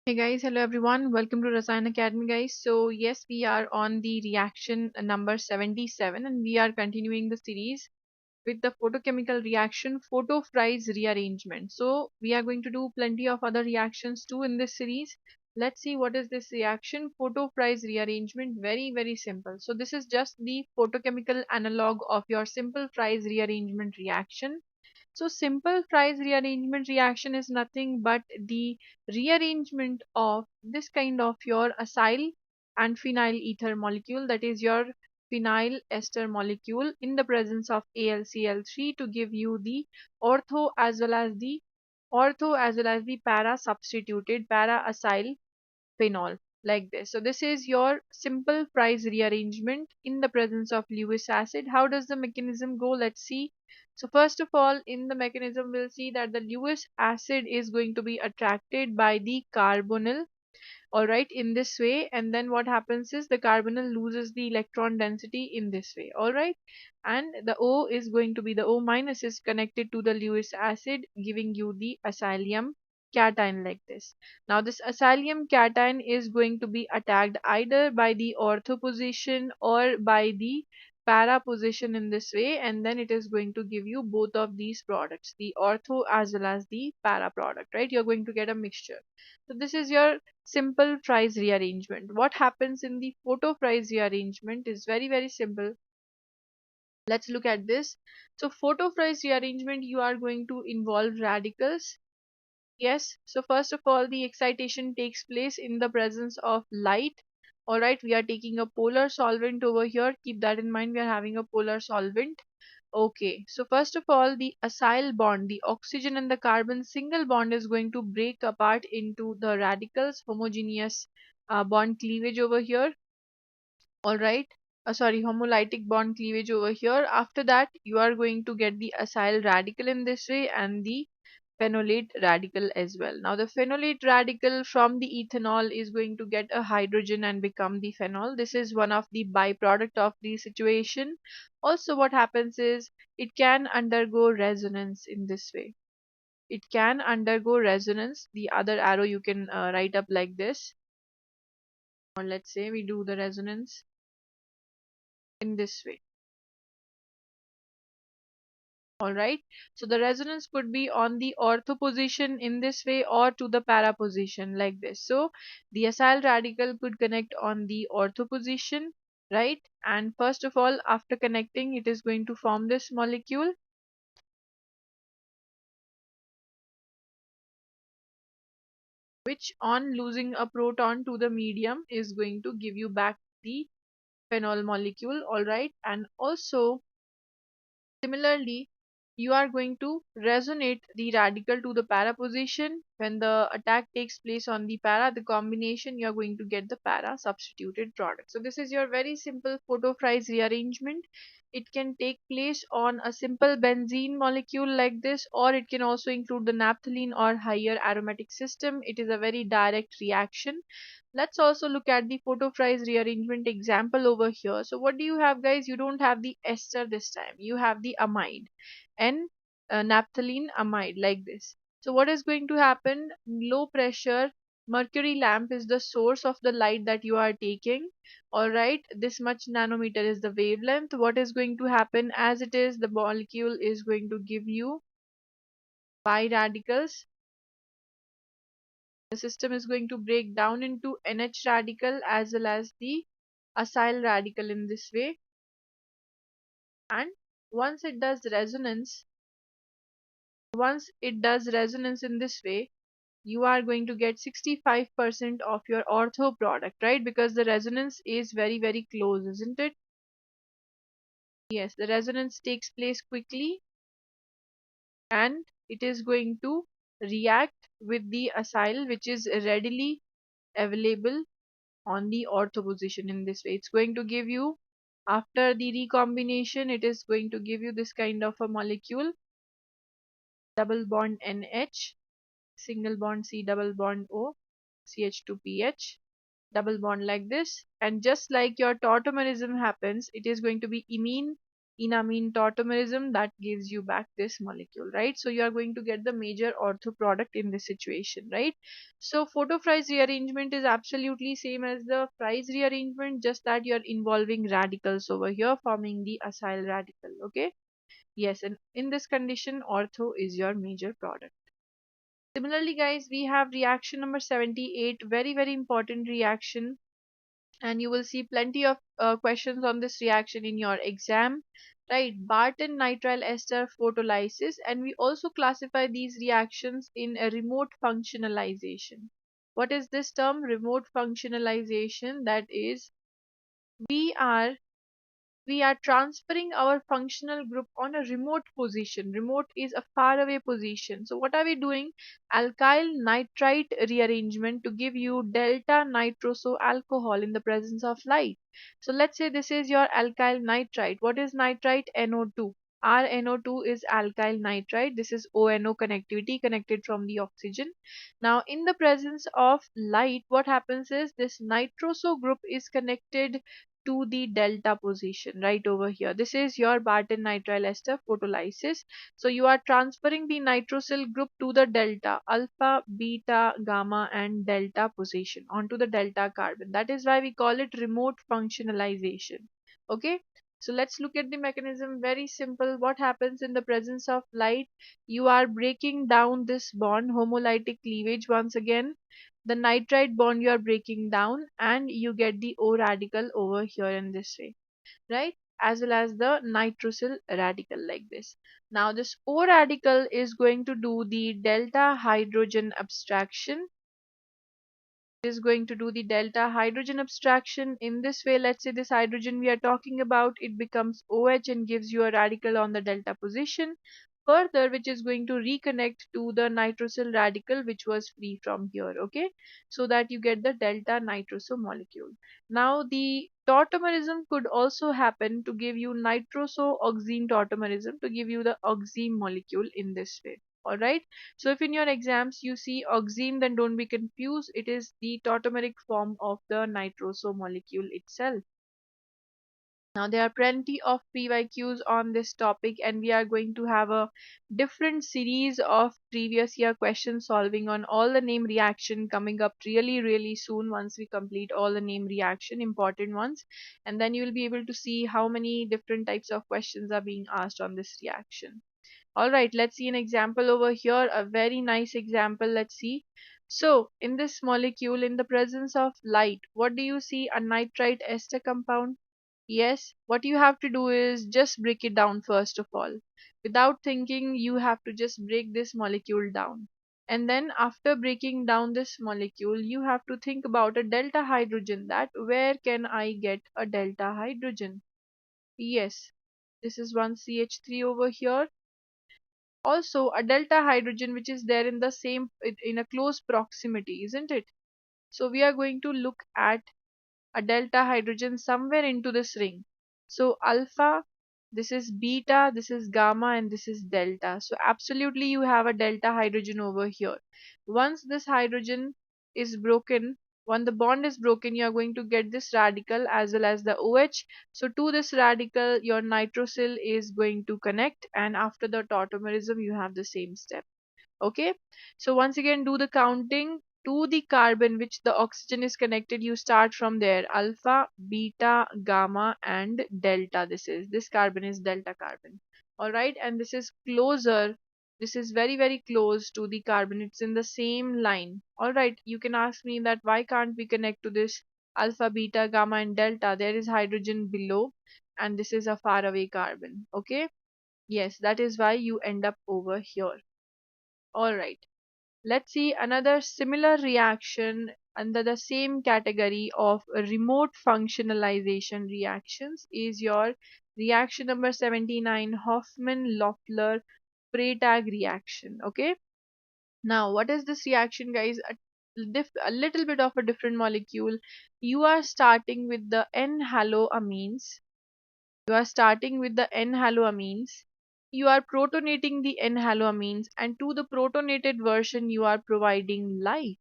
Hey guys, hello everyone. Welcome to Rasayan Academy, guys. So yes, we are on the reaction number 77, and we are continuing the series with the photochemical reaction Photo-Fries Rearrangement. So we are going to do plenty of other reactions too in this series. Let's see what is this reaction Photo-Fries Rearrangement. Very simple. So this is just the photochemical analog of your simple Fries rearrangement reaction. So simple Fries rearrangement reaction is nothing but the rearrangement of this kind of your acyl and phenyl ether molecule, that is your phenyl ester molecule, in the presence of AlCl3 to give you the ortho as well as the para substituted para acyl phenol, like this. So this is your simple Fries rearrangement in the presence of Lewis acid. How does the mechanism go? Let's see. So first of all, in the mechanism, we'll see that the Lewis acid is going to be attracted by the carbonyl, all right, in this way, and then what happens is the carbonyl loses the electron density in this way, all right, and the O is going to be the O minus is connected to the Lewis acid, giving you the acylium cation, like this. Now this acylium cation is going to be attacked either by the ortho position or by the para position in this way, and then it is going to give you both of these products, the ortho as well as the para product, right? You're going to get a mixture. So this is your simple Fries rearrangement. What happens in the Photo-Fries rearrangement is very simple. Let's look at this. So Photo-Fries rearrangement, you are going to involve radicals. Yes, so first of all, the excitation takes place in the presence of light. Alright, we are taking a polar solvent over here. Keep that in mind, we are having a polar solvent. Okay, so first of all, the acyl bond, the oxygen and the carbon single bond is going to break apart into the radicals, homogeneous bond cleavage over here. All right, sorry, homolytic bond cleavage over here. After that, you are going to get the acyl radical in this way and the phenolate radical as well. Now the phenolate radical from the ethanol is going to get a hydrogen and become the phenol. This is one of the byproduct of the situation. Also what happens is it can undergo resonance in this way. It can undergo resonance. The other arrow you can write up like this, or let's say we do the resonance in this way. Alright, so the resonance could be on the ortho position in this way or to the para position like this. So the acyl radical could connect on the ortho position, right? And first of all, after connecting, it is going to form this molecule, which on losing a proton to the medium is going to give you back the phenol molecule, alright? And also similarly, you are going to resonate the radical to the para position. When the attack takes place on the para, the combination, you are going to get the para substituted product. So this is your very simple Photo-Fries rearrangement. It can take place on a simple benzene molecule like this, or it can also include the naphthalene or higher aromatic system. It is a very direct reaction. Let's also look at the Photo-Fries rearrangement example over here. So what do you have, guys? You don't have the ester this time. You have the amide and naphthalene amide, like this. So what is going to happen? Low pressure mercury lamp is the source of the light that you are taking. Alright, this much nanometer is the wavelength. What is going to happen? As it is, the molecule is going to give you pi radicals. The system is going to break down into NH radical as well as the acyl radical in this way, and once it does resonance in this way, you are going to get 65% of your ortho product, right? Because the resonance is very close, isn't it? Yes, the resonance takes place quickly and it is going to react with the acyl, which is readily available on the ortho position in this way. It's going to give you, after the recombination, it is going to give you this kind of a molecule, double bond NH, single bond C, double bond O, CH2PH, double bond like this. And just like your tautomerism happens, it is going to be imine enamine tautomerism, that gives you back this molecule, right? So you are going to get the major ortho product in this situation, right? So photo-Fries rearrangement is absolutely same as the Fries rearrangement, just that you're involving radicals over here forming the acyl radical. Okay, yes, and in this condition ortho is your major product. Similarly guys, we have reaction number 78, very important reaction, and you will see plenty of questions on this reaction in your exam, right? Barton nitrile ester photolysis, and we also classify these reactions in a remote functionalization. What is this term? Remote functionalization. That is, we are we are transferring our functional group on a remote position. Remote is a far away position. So what are we doing? Alkyl nitrite rearrangement to give you delta nitroso alcohol in the presence of light. So let's say this is your alkyl nitrite. What is nitrite? NO2. Our NO2 is alkyl nitrite. This is ONO connectivity, connected from the oxygen. Now in the presence of light, what happens is this nitroso group is connected to the delta position right over here. This is your Barton nitrile ester photolysis. So you are transferring the nitrosyl group to the delta, alpha, beta, gamma and delta position onto the delta carbon. That is why we call it remote functionalization. Okay. So let's look at the mechanism. Very simple. What happens in the presence of light? You are breaking down this bond, homolytic cleavage once again. The nitrite bond you are breaking down, and you get the O radical over here in this way, right? As well as the nitrosyl radical like this. Now this O radical is going to do the delta hydrogen abstraction, is going to do the delta hydrogen abstraction in this way. Let's say this hydrogen we are talking about, it becomes OH and gives you a radical on the delta position further, which is going to reconnect to the nitrosyl radical which was free from here. Okay, so that you get the delta nitroso molecule. Now the tautomerism could also happen to give you nitroso oxime tautomerism, to give you the oxime molecule in this way. All right, so if in your exams you see oxime, then don't be confused. It is the tautomeric form of the nitroso molecule itself. Now there are plenty of PYQs on this topic, and we are going to have a different series of previous year question solving on all the name reaction coming up really soon, once we complete all the name reaction important ones, and then you will be able to see how many different types of questions are being asked on this reaction. All right, let's see an example over here, a very nice example. Let's see. So, in this molecule, in the presence of light, what do you see? A nitrite ester compound. Yes, what you have to do is just break it down first of all. Without thinking, you have to just break this molecule down. And then after breaking down this molecule, you have to think about a delta hydrogen, that where can I get a delta hydrogen? Yes, this is one CH3 over here. Also a delta hydrogen which is there in the same, in a close proximity, isn't it? So we are going to look at a delta hydrogen somewhere into this ring. So alpha, this is beta, this is gamma, and this is delta. So absolutely you have a delta hydrogen over here. Once this hydrogen is broken, when the bond is broken, you are going to get this radical as well as the OH. So to this radical your nitrosyl is going to connect, and after the tautomerism you have the same step. Okay, so once again do the counting. To the carbon which the oxygen is connected, you start from there: alpha, beta, gamma and delta. This carbon is delta carbon. All right, and this is closer, this is very close to the carbon, it's in the same line. All right, you can ask me that why can't we connect to this alpha, beta, gamma and delta? There is hydrogen below and this is a far away carbon. Okay, yes, that is why you end up over here. All right, let's see another similar reaction under the same category of remote functionalization reactions is your reaction number 79, Hofmann-Loffler Freytag reaction. Okay, now what is this reaction guys? A little bit of a different molecule. You are starting with the N-haloamines. You are starting with the N-haloamines. You are protonating the N-haloamines, and to the protonated version you are providing light.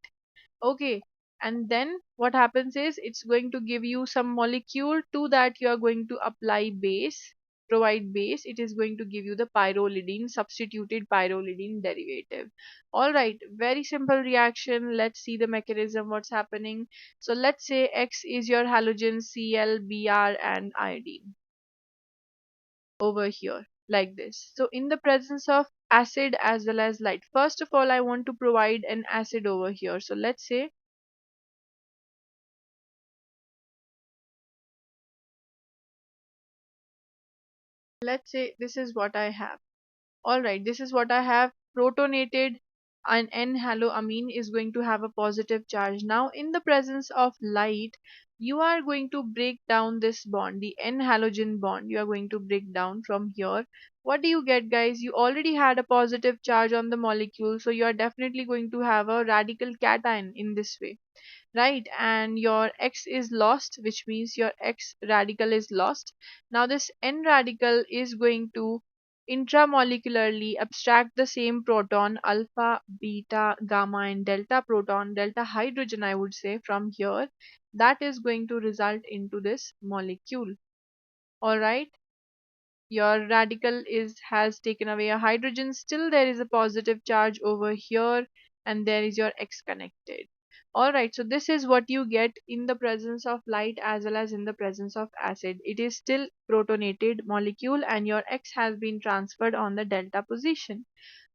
Okay, and then what happens is it's going to give you some molecule. To that you are going to apply base. provide base, it is going to give you the pyrrolidine, substituted pyrrolidine derivative. All right, very simple reaction. Let's see the mechanism, what's happening. So let's say X is your halogen Cl, Br and iodine over here like this. So in the presence of acid as well as light, first of all I want to provide an acid over here. So let's say this is what I have. All right, this is what I have. Protonated an N-haloamine is going to have a positive charge. Now, in the presence of light, you are going to break down this bond, the N-halogen bond. You are going to break down from here. What do you get, guys? You already had a positive charge on the molecule, so you are definitely going to have a radical cation in this way, right? And your X is lost, which means your X radical is lost. Now this N radical is going to intramolecularly abstract the same proton, alpha, beta, gamma and delta proton, delta hydrogen I would say, from here. That is going to result into this molecule. All right, your radical is has taken away a hydrogen, still there is a positive charge over here, and there is your X connected. All right, so this is what you get in the presence of light as well as in the presence of acid. It is still protonated molecule and your X has been transferred on the delta position.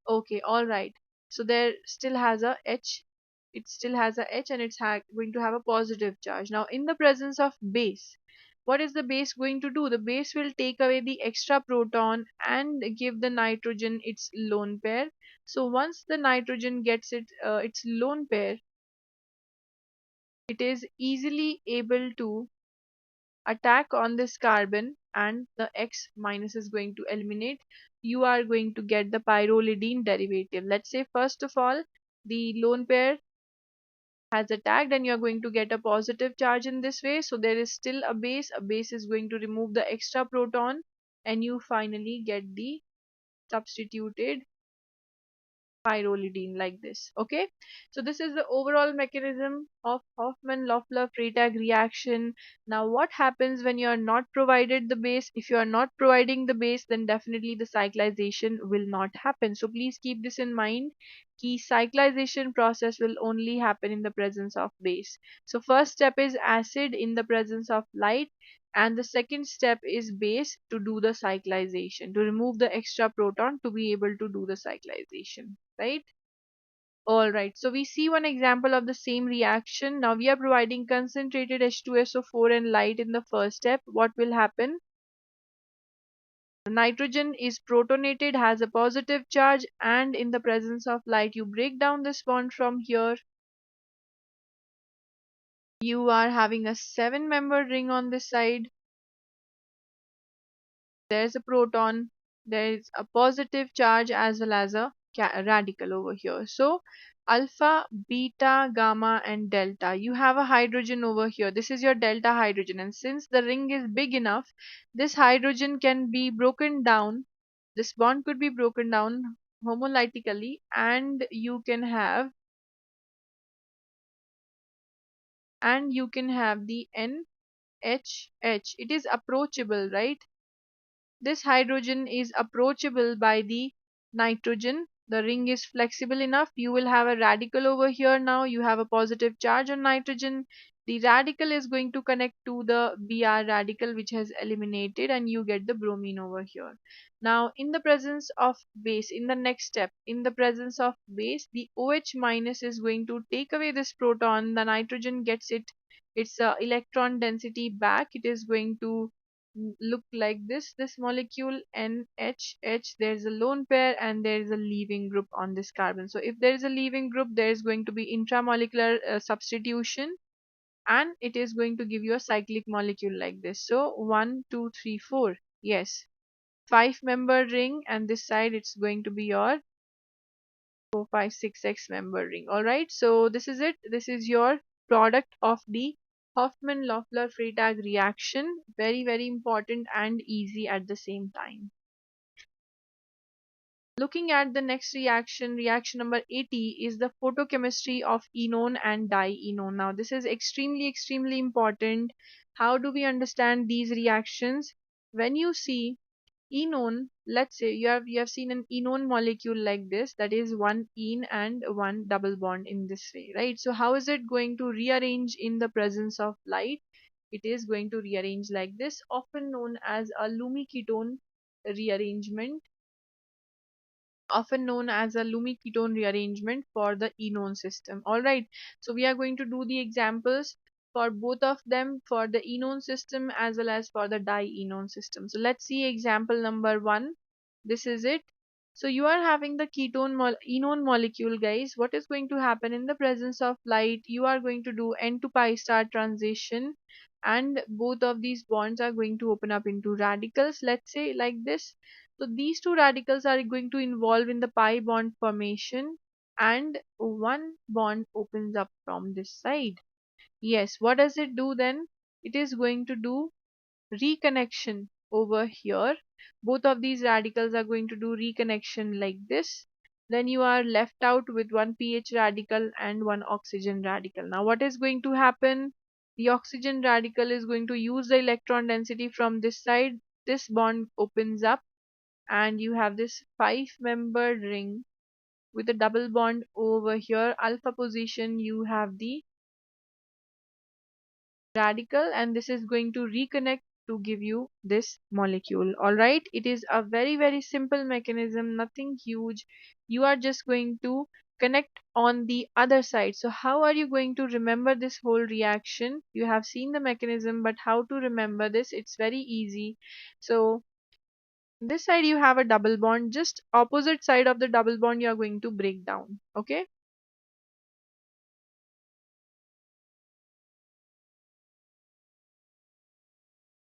Okay, all right. So there still has a H. It still has a H and it's going to have a positive charge. Now, in the presence of base, what is the base going to do? The base will take away the extra proton and give the nitrogen its lone pair. So once the nitrogen gets its lone pair, it is easily able to attack on this carbon and the X minus is going to eliminate. You are going to get the pyrrolidine derivative. Let's say first of all the lone pair has attacked and you're going to get a positive charge in this way. So there is still a base. A base is going to remove the extra proton and you finally get the substituted pyrrolidine like this. Okay, so this is the overall mechanism of Hofmann-Loffler-Freytag reaction. Now what happens when you are not provided the base? If you are not providing the base, then definitely the cyclization will not happen. So please keep this in mind. Key cyclization process will only happen in the presence of base. So first step is acid in the presence of light, and the second step is base to do the cyclization, to remove the extra proton to be able to do the cyclization, right? All right, so we see one example of the same reaction. Now we are providing concentrated H2SO4 and light in the first step. What will happen? Nitrogen is protonated, has a positive charge, and in the presence of light you break down this bond from here. You are having a 7-membered ring on this side. There's a proton, there is a positive charge as well as a radical over here. So alpha, beta, gamma and delta, you have a hydrogen over here. This is your delta hydrogen, and since the ring is big enough, this hydrogen can be broken down. This bond could be broken down homolytically and you can have the NHH. It is approachable, right? This hydrogen is approachable by the nitrogen. The ring is flexible enough. You will have a radical over here now. You have a positive charge on nitrogen. The radical is going to connect to the Br radical which has eliminated and you get the bromine over here. Now in the presence of base, in the next step, in the presence of base, the OH minus is going to take away this proton. The nitrogen gets its electron density back. It is going to look like this molecule NHH. There's a lone pair and there is a leaving group on this carbon. So if there is a leaving group, there is going to be intramolecular substitution and it is going to give you a cyclic molecule like this. So 1 2 3 4, yes, 5-member ring, and this side it's going to be your 4 5 6 X-member ring. All right, so this is it. This is your product of the Hofmann-Loffler-Freytag reaction. Very, very important and easy at the same time. Looking at the next reaction, reaction number 80 is the photochemistry of enone and dienone. Now this is extremely, extremely important. How do we understand these reactions? When you see enone, let's say you have seen an enone molecule like this, that is one ene and one double bond in this way, right? So how is it going to rearrange in the presence of light? It is going to rearrange like this, often known as a lumiketone rearrangement, often known as a lumiketone rearrangement for the enone system. All right, so we are going to do the examples for both of them, for the enone system as well as for the dienone system. So let's see example number 1. This is it. So you are having the enone molecule, guys. What is going to happen in the presence of light? You are going to do n to pi star transition, and both of these bonds are going to open up into radicals, let's say like this. So these two radicals are going to involve in the pi bond formation, and one bond opens up from this side. Yes, what does it do then? It is going to do reconnection over here. Both of these radicals are going to do reconnection like this. Then you are left out with one pH radical and one oxygen radical. Now what is going to happen? The oxygen radical is going to use the electron density from this side. This bond opens up and you have this 5-membered ring with a double bond over here. Alpha position, you have the radical, and this is going to reconnect to give you this molecule. All right, it is a very very simple mechanism, nothing huge. You are just going to connect on the other side. So how are you going to remember this whole reaction? You have seen the mechanism, but how to remember this? It's very easy. So this side you have a double bond, just opposite side of the double bond you are going to break down. Okay,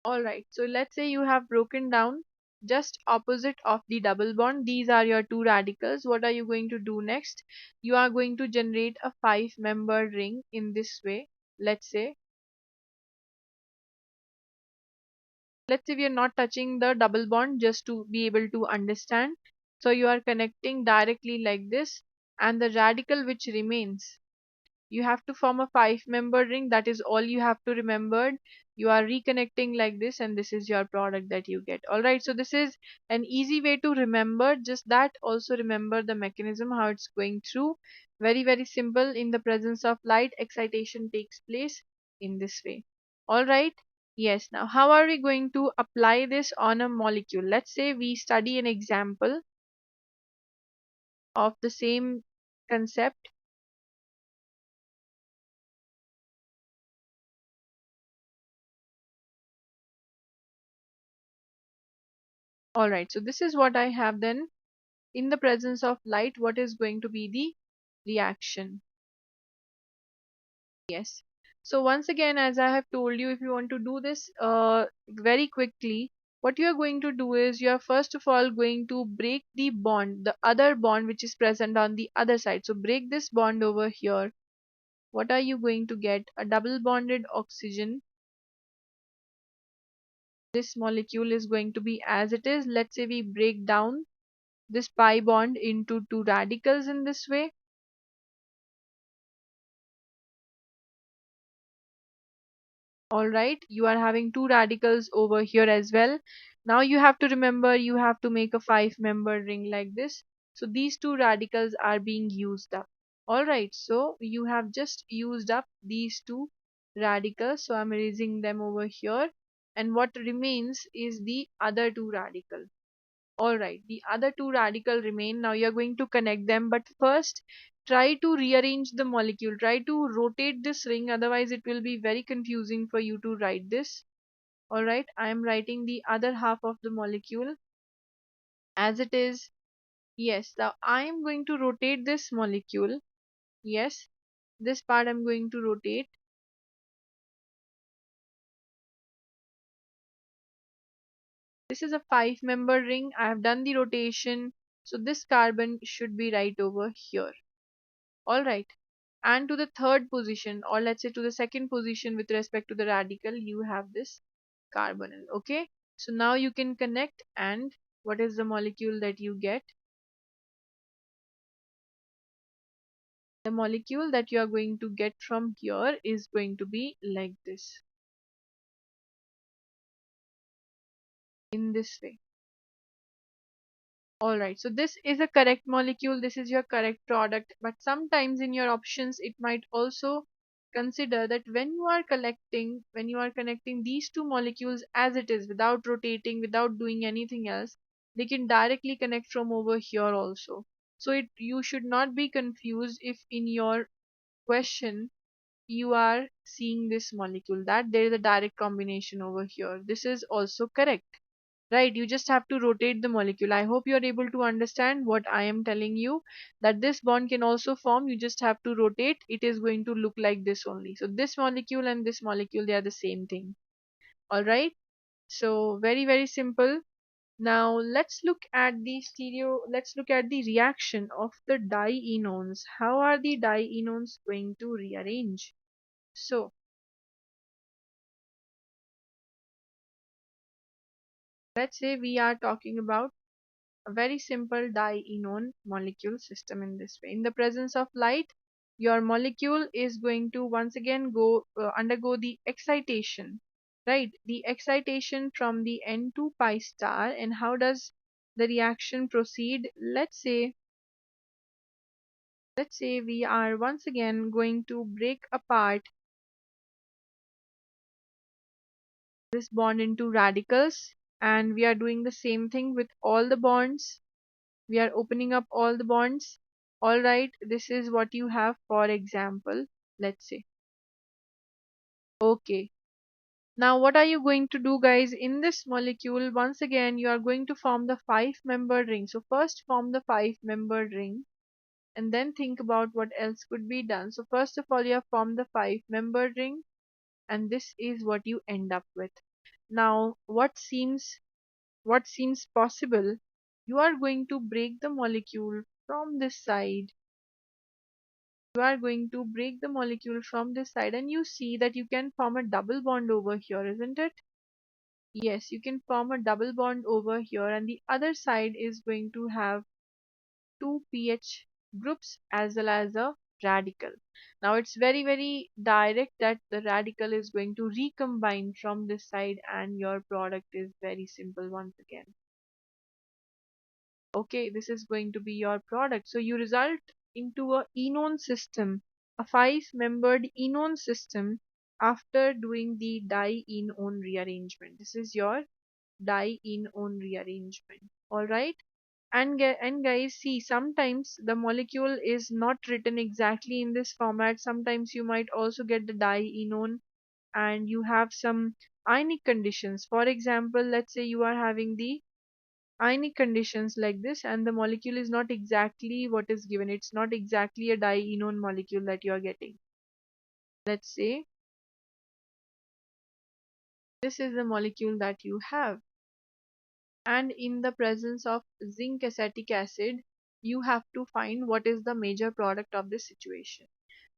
all right, so let's say you have broken down just opposite of the double bond. These are your two radicals. What are you going to do next? You are going to generate a 5-membered ring in this way. Let's say we are not touching the double bond, just to be able to understand. So you are connecting directly like this, and the radical which remains, you have to form a 5-member ring. That is all you have to remember. You are reconnecting like this, and this is your product that you get. All right, so this is an easy way to remember. Just that, also remember the mechanism, how it's going through. Very very simple. In the presence of light, excitation takes place in this way. All right, yes. Now how are we going to apply this on a molecule? Let's say we study an example of the same concept. All right, so this is what I have then. In the presence of light, what is going to be the reaction? Yes. So once again, as I have told you, if you want to do this very quickly, what you are going to do is you are first of all going to break the bond, the other bond which is present on the other side. So break this bond over here. What are you going to get? A double bonded oxygen. This molecule is going to be as it is. Let's say we break down this pi bond into two radicals in this way. All right, you are having two radicals over here as well. Now you have to remember, you have to make a 5-member ring like this. So these two radicals are being used up. All right, so you have just used up these two radicals. So I'm erasing them over here. And what remains is the other two radicals. All right, the other two radical remain. Now you're going to connect them, but first try to rearrange the molecule. Try to rotate this ring, otherwise it will be very confusing for you to write this. All right, I am writing the other half of the molecule as it is. Yes, now I am going to rotate this molecule. Yes, this part I'm going to rotate. This is a 5-member ring. I have done the rotation, so this carbon should be right over here. All right, and to the third position, or let's say to the second position with respect to the radical, you have this carbonyl. Okay, so now you can connect, and what is the molecule that you get? The molecule that you are going to get from here is going to be like this, in this way. All right, so this is a correct molecule, this is your correct product, but sometimes in your options it might also consider that when you are connecting these two molecules as it is without rotating, without doing anything else, they can directly connect from over here also. So you should not be confused if in your question you are seeing this molecule that there is a direct combination over here. This is also correct. Right, you just have to rotate the molecule. I hope you are able to understand what I am telling you, that this bond can also form. You just have to rotate. It is going to look like this only. So this molecule and this molecule, they are the same thing. All right. So very, very simple. Now let's look at the reaction of the dienones. How are the dienones going to rearrange? So let's say we are talking about a very simple dienone molecule system in this way. In the presence of light, your molecule is going to once again undergo the excitation, right? The excitation from the N to pi star. And how does the reaction proceed? Let's say we are once again going to break apart this bond into radicals, and we are doing the same thing with all the bonds. We are opening up all the bonds. All right, this is what you have. For example, let's say, okay, now what are you going to do, guys? In this molecule, once again you are going to form the 5-membered ring. So first form the 5-membered ring and then think about what else could be done. So first of all, you have formed the 5-membered ring, and this is what you end up with. Now what seems possible, you are going to break the molecule from this side. You are going to break the molecule from this side, and you see that you can form a double bond over here, isn't it? Yes, you can form a double bond over here, and the other side is going to have two pH groups as well as a radical. Now it's very, very direct that the radical is going to recombine from this side, and your product is very simple once again. Okay, this is going to be your product. So you result into a enone system, a 5-membered enone system after doing the dienone rearrangement. This is your dienone rearrangement. All right. And guys, see, sometimes the molecule is not written exactly in this format. Sometimes you might also get the dienone and you have some ionic conditions. For example, let's say you are having the ionic conditions like this, and the molecule is not exactly what is given. It's not exactly a dienone molecule that you are getting. Let's say this is the molecule that you have, and in the presence of zinc acetic acid, you have to find what is the major product of this situation.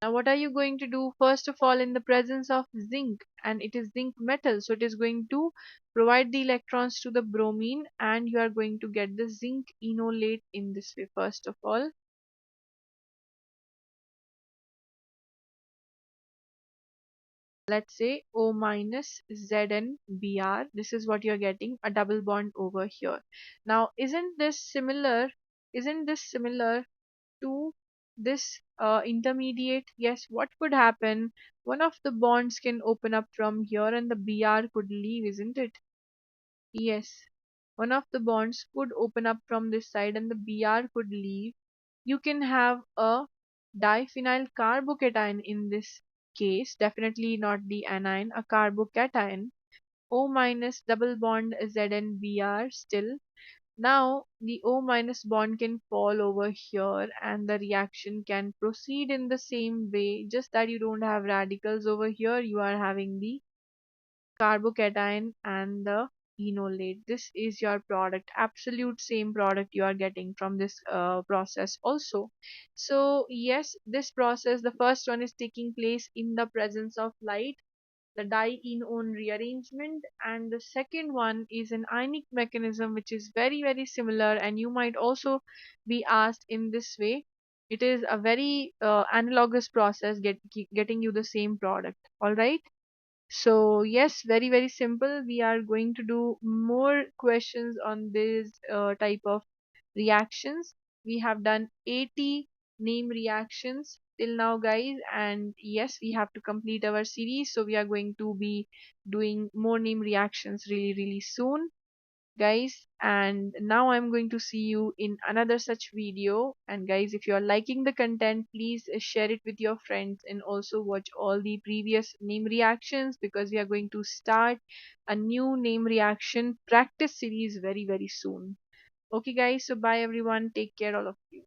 Now what are you going to do? First of all, in the presence of zinc, and it is zinc metal, so it is going to provide the electrons to the bromine, and you are going to get the zinc enolate in this way. First of all, let's say O minus ZnBr. This is what you're getting, a double bond over here. Now, Isn't this similar to this intermediate? Yes, what could happen? One of the bonds can open up from here and the Br could leave, isn't it? Yes, one of the bonds could open up from this side and the Br could leave. You can have a diphenyl carbocation in this case, definitely not the anion, a carbocation. O minus double bond ZnBr still. Now the O minus bond can fall over here and the reaction can proceed in the same way, just that you don't have radicals over here, you are having the carbocation and the enolate. This is your product, absolute same product you are getting from this process also. So yes, this process, the first one is taking place in the presence of light, the dienone rearrangement, and the second one is an ionic mechanism which is very, very similar, and you might also be asked in this way. It is a very analogous process, getting you the same product. All right. So yes, very, very simple. We are going to do more questions on this type of reactions. We have done 80 name reactions till now, guys, and yes, we have to complete our series, so we are going to be doing more name reactions really soon, guys. And now I'm going to see you in another such video. And guys, if you are liking the content, please share it with your friends, and also watch all the previous name reactions, because we are going to start a new name reaction practice series very soon. Okay guys, so bye everyone, take care all of you.